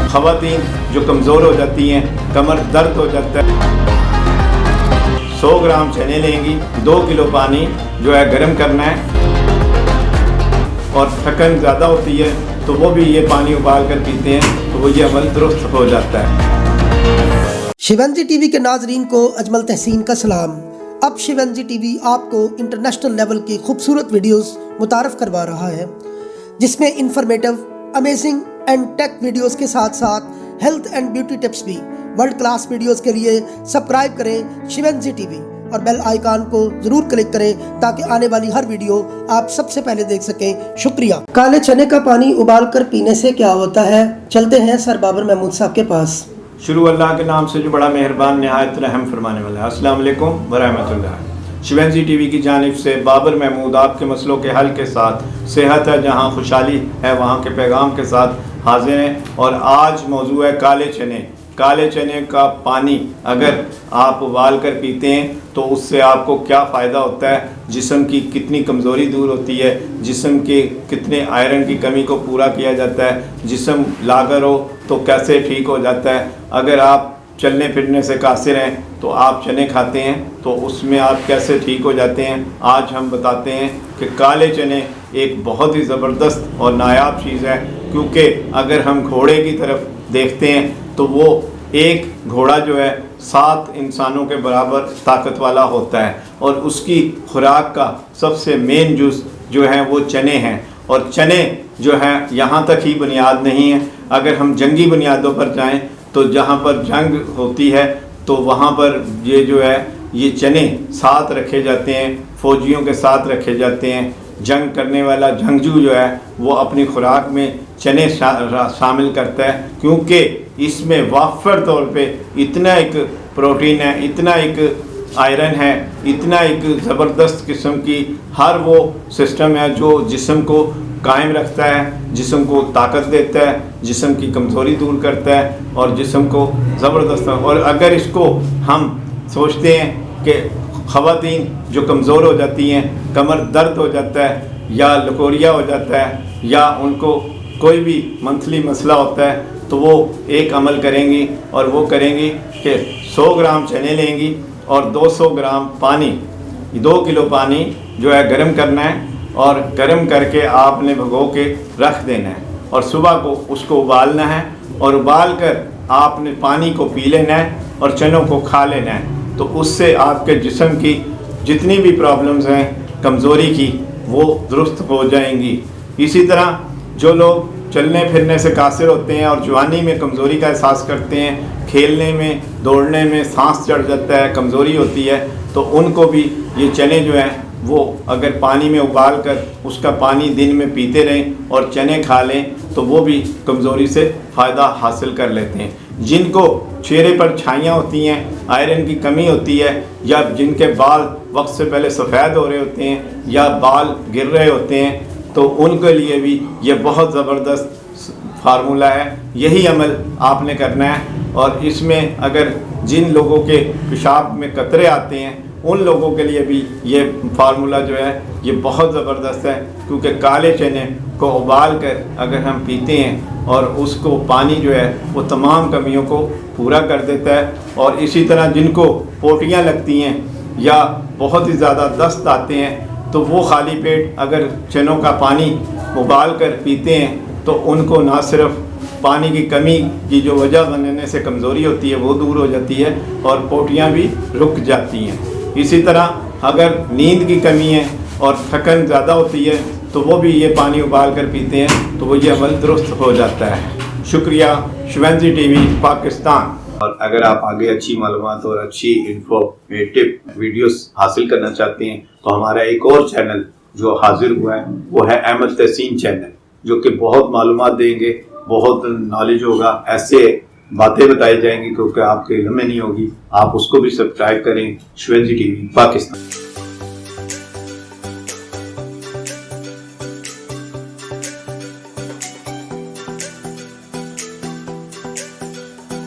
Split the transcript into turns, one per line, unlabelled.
ख़वातीन जो कमज़ोर हो जाती हैं, कमर दर्द हो जाता है, 100 ग्राम चने लेंगी, 2 किलो पानी जो है गर्म करना है, और थकन ज़्यादा होती है तो वो भी ये पानी उबाल कर पीते हैं तो वो ये अमल दुरुस्त हो जाता है।
शिवंजी टीवी के नाजरीन को अजमल तहसीन का सलाम। अब शिवंजी टीवी आपको इंटरनेशनल लेवल की खूबसूरत वीडियोस मुतारफ़ करवा रहा है, जिसमें informative, amazing and take videos के साथ साथ हेल्थ एंड ब्यूटी टिप्स भी। वर्ल्ड क्लास वीडियोस के लिए सब्सक्राइब करें शिवंजी टीवी और बेल आइकन को ज़रूर क्लिक करें ताकि आने वाली हर वीडियो आप सबसे पहले देख सकें। शुक्रिया। काले चने का पानी उबाल कर पीने से क्या होता है, चलते हैं सर बाबर महमूद साहब के पास।
शुरू अल्लाह के नाम से जो बड़ा मेहरबान निहायत रहम फरमाने वाला है। अस्सलाम वालेकुम व रहमतुल्लाह। शिवंजी टीवी की जानिब से बाबर महमूद आपके मसलों के हल के साथ, सेहत है जहाँ खुशहाली है वहाँ के पैगाम के साथ हाजिर हैं। और आज मौजू है काले चने। काले चने का पानी अगर आप उबाल कर पीते हैं तो उससे आपको क्या फ़ायदा होता है, जिस्म की कितनी कमज़ोरी दूर होती है, जिस्म के कितने आयरन की कमी को पूरा किया जाता है, जिस्म लागर हो तो कैसे ठीक हो जाता है। अगर आप चलने फिरने से कासिर हैं तो आप चने खाते हैं तो उसमें आप कैसे ठीक हो जाते हैं, आज हम बताते हैं कि काले चने एक बहुत ही ज़बरदस्त और नायाब चीज़ है। क्योंकि अगर हम घोड़े की तरफ देखते हैं तो वो एक घोड़ा जो है 7 इंसानों के बराबर ताकत वाला होता है, और उसकी खुराक का सबसे मेन जुज़ जो है वो चने हैं। और चने जो हैं यहाँ तक ही बुनियाद नहीं है, अगर हम जंगी बुनियादों पर जाएं तो जहाँ पर जंग होती है तो वहाँ पर ये जो है ये चने साथ रखे जाते हैं, फ़ौजियों के साथ रखे जाते हैं। जंग करने वाला जंगजू जो है वो अपनी खुराक में चने शामिल करता है, क्योंकि इसमें वाफर तौर पे इतना एक प्रोटीन है, इतना एक आयरन है, इतना एक ज़बरदस्त किस्म की हर वो सिस्टम है जो जिस्म को कायम रखता है, जिस्म को ताकत देता है, जिस्म की कमज़ोरी दूर करता है और जिस्म को ज़बरदस्त। और अगर इसको हम सोचते हैं कि ख़वातीन जो कमज़ोर हो जाती हैं, कमर दर्द हो जाता है या लकोरिया हो जाता है या उनको कोई भी मंथली मसला होता है तो वो एक अमल करेंगी, और वो करेंगी कि 100 ग्राम चने लेंगी और 200 ग्राम पानी, 2 किलो पानी जो है गर्म करना है, और गर्म करके आपने भिगो के रख देना है, और सुबह को उसको उबालना है, और उबाल कर आपने पानी को पी लेना है और चनों को खा लेना है। तो उससे आपके जिस्म की जितनी भी प्रॉब्लम्स हैं कमज़ोरी की वो दुरुस्त हो जाएंगी। इसी तरह जो लोग चलने फिरने से कासिर होते हैं और जवानी में कमज़ोरी का एहसास करते हैं, खेलने में दौड़ने में सांस चढ़ जाता है, कमज़ोरी होती है, तो उनको भी ये चने जो हैं वो अगर पानी में उबाल कर उसका पानी दिन में पीते रहें और चने खा लें तो वो भी कमज़ोरी से फ़ायदा हासिल कर लेते हैं। जिनको चेहरे पर छाइयाँ होती हैं, आयरन की कमी होती है, या जिनके बाल वक्त से पहले सफ़ेद हो रहे होते हैं या बाल गिर रहे होते हैं, तो उनके लिए भी ये बहुत ज़बरदस्त फार्मूला है। यही अमल आपने करना है। और इसमें अगर जिन लोगों के पेशाब में कतरे आते हैं उन लोगों के लिए भी ये फार्मूला जो है ये बहुत ज़बरदस्त है, क्योंकि काले चने को उबाल कर अगर हम पीते हैं और उसको पानी जो है वो तमाम कमियों को पूरा कर देता है। और इसी तरह जिनको पोटियाँ लगती हैं या बहुत ही ज़्यादा दस्त आते हैं तो वो खाली पेट अगर चनों का पानी उबाल कर पीते हैं तो उनको ना सिर्फ पानी की कमी की जो वजह बनने से कमज़ोरी होती है वो दूर हो जाती है और पोटियाँ भी रुक जाती हैं। इसी तरह अगर नींद की कमी है और थकन ज़्यादा होती है तो वो भी ये पानी उबाल कर पीते हैं तो वो ये अमल दुरुस्त हो जाता है। शुक्रिया। शिवंजी टीवी पाकिस्तान। और अगर आप आगे अच्छी मालूमात और अच्छी इन्फॉर्मेटिव वीडियोस हासिल करना चाहते हैं तो हमारा एक और चैनल जो हाजिर हुआ है वो है अहमद तहसीन चैनल, जो कि बहुत मालूमात देंगे, बहुत नॉलेज होगा, ऐसे बातें बताई जाएंगी क्योंकि आपके इल्म में नहीं होगी। आप उसको भी सब्सक्राइब करें। शिवंजी टीवी पाकिस्तान।